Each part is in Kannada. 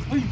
ನಾನು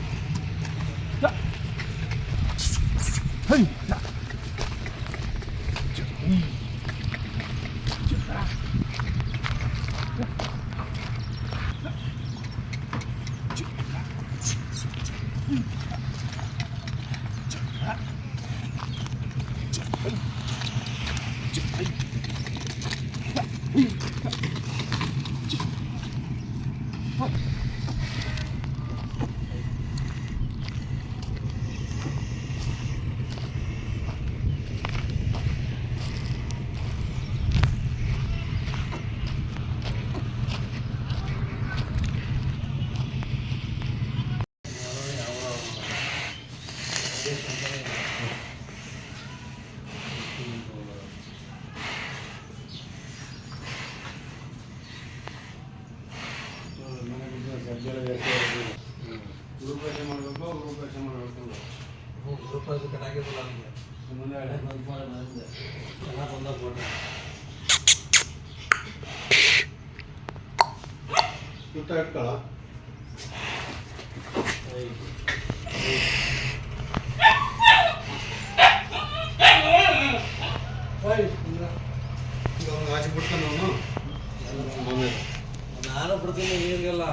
ಬಿಡ್ತೀನಿ ಈಗೆಲ್ಲ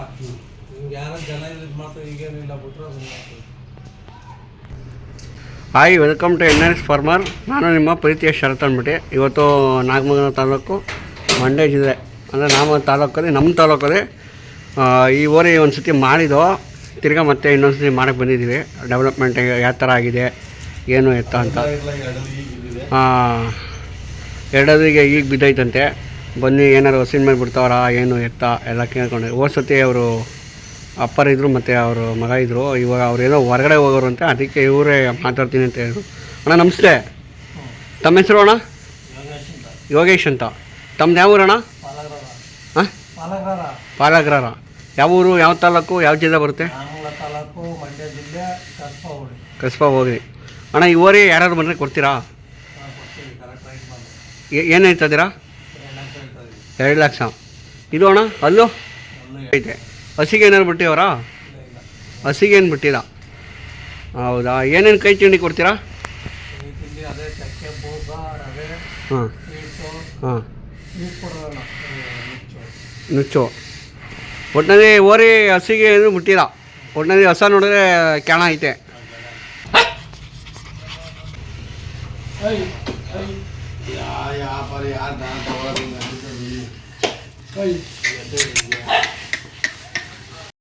ನಿಮ್ಗೆ ಯಾರು ಜನ ಇದು ಮಾಡ್ತಾರೆ ಈಗೇನಿಲ್ಲ ಬಿಟ್ರೆ. Hi, welcome to NRS farmer. ನಾನು ನಿಮ್ಮ ಪ್ರೀತಿಯ ಶರತ್ ಅಂದ್ಬಿಟ್ಟು. ಇವತ್ತು ನಾಗಮಂಗಲ ತಾಲೂಕು ಮಂಡ್ಯ ಜಿಲ್ಲೆ ಅಂದರೆ ನಮ್ಮ ತಾಲೂಕಲ್ಲಿ ಈ ಓರಿ ಒಂದು ಸತಿ ಮಾಡಿದ್ದು, ತಿರ್ಗಾ ಮತ್ತೆ ಇನ್ನೊಂದು ಸತಿ ಮಾಡೋಕ್ಕೆ ಬಂದಿದ್ದೀವಿ. ಡೆವಲಪ್ಮೆಂಟ್ ಯಾವ ಥರ ಆಗಿದೆ, ಏನು ಎತ್ತ ಅಂತ. ಎರಡೋದಿಗೆ ಈಗ ಬಿದ್ದೈತಂತೆ. ಬನ್ನಿ ಏನಾರು ಹಸಿನ ಮೇಲೆ ಬಿಡ್ತಾವ್ರ ಏನು ಎತ್ತ ಎಲ್ಲ ಕೇಳ್ಕೊಂಡೆ. ಹೋದ ಸತಿ ಅವರು ಅಪ್ಪರಿದ್ರು ಮತ್ತು ಅವರು ಮಗ ಇದ್ದರು. ಇವಾಗ ಅವ್ರೇನೋ ಹೊರಗಡೆ ಹೋಗೋರು ಅಂತ, ಅದಕ್ಕೆ ಇವರೇ ಮಾತಾಡ್ತೀನಿ ಅಂತ ಹೇಳಿದ್ರು. ಅಣ್ಣ ನಮಸ್ತೆ, ತಮ್ಮ ಹೆಸರು ಅಣ್ಣ? ಯೋಗೇಶ್ ಅಂತ. ತಮ್ಮದು ಯಾವ ಊರಣ್ಣ? ಹಾಂ, ಪಾಲಗ್ರಾರ. ಯಾವ ಊರು, ಯಾವ ತಾಲೂಕು, ಯಾವ ಜಿಲ್ಲೆ ಬರುತ್ತೆ? ಮಂಡ್ಯ ಜಿಲ್ಲೆ ಕಸ್ಬಾ ಹೋಗಿ. ಅಣ್ಣ ಈ ಓರಿ ಯಾರಾದ್ರು ಬಂದರೆ ಕೊಡ್ತೀರಾ? ಏನು ಹೇಳ್ತಿದ್ದೀರಾ? 2 ಲಕ್ಷ. ಇದು ಅಣ್ಣ ಅಲ್ಲೂ ಐತೆ. ಹಸಿಗೆ ಏನಾದ್ರು ಬಿಟ್ಟಿವರಾ? ಹಸಿಗೆ ಏನು ಬಿಟ್ಟಿಲ್ಲ. ಹೌದಾ? ಏನೇನು ಕೈ ತಿಂಡಿ ಕೊಡ್ತೀರಾ? ಹಾಂ ಹಾಂ, ನುಚ್ಚು. ಒಟ್ಟಿನಲ್ಲಿ ಓರಿ ಹಸಿಗೆ ಏನು ಬಿಟ್ಟಿಲ್ಲ. ಒಟ್ಟಿನಲ್ಲಿ ಹಸ ನೋಡಿದ್ರೆ ಕ್ಯಾಣ ಐತೆ. ಯಾರು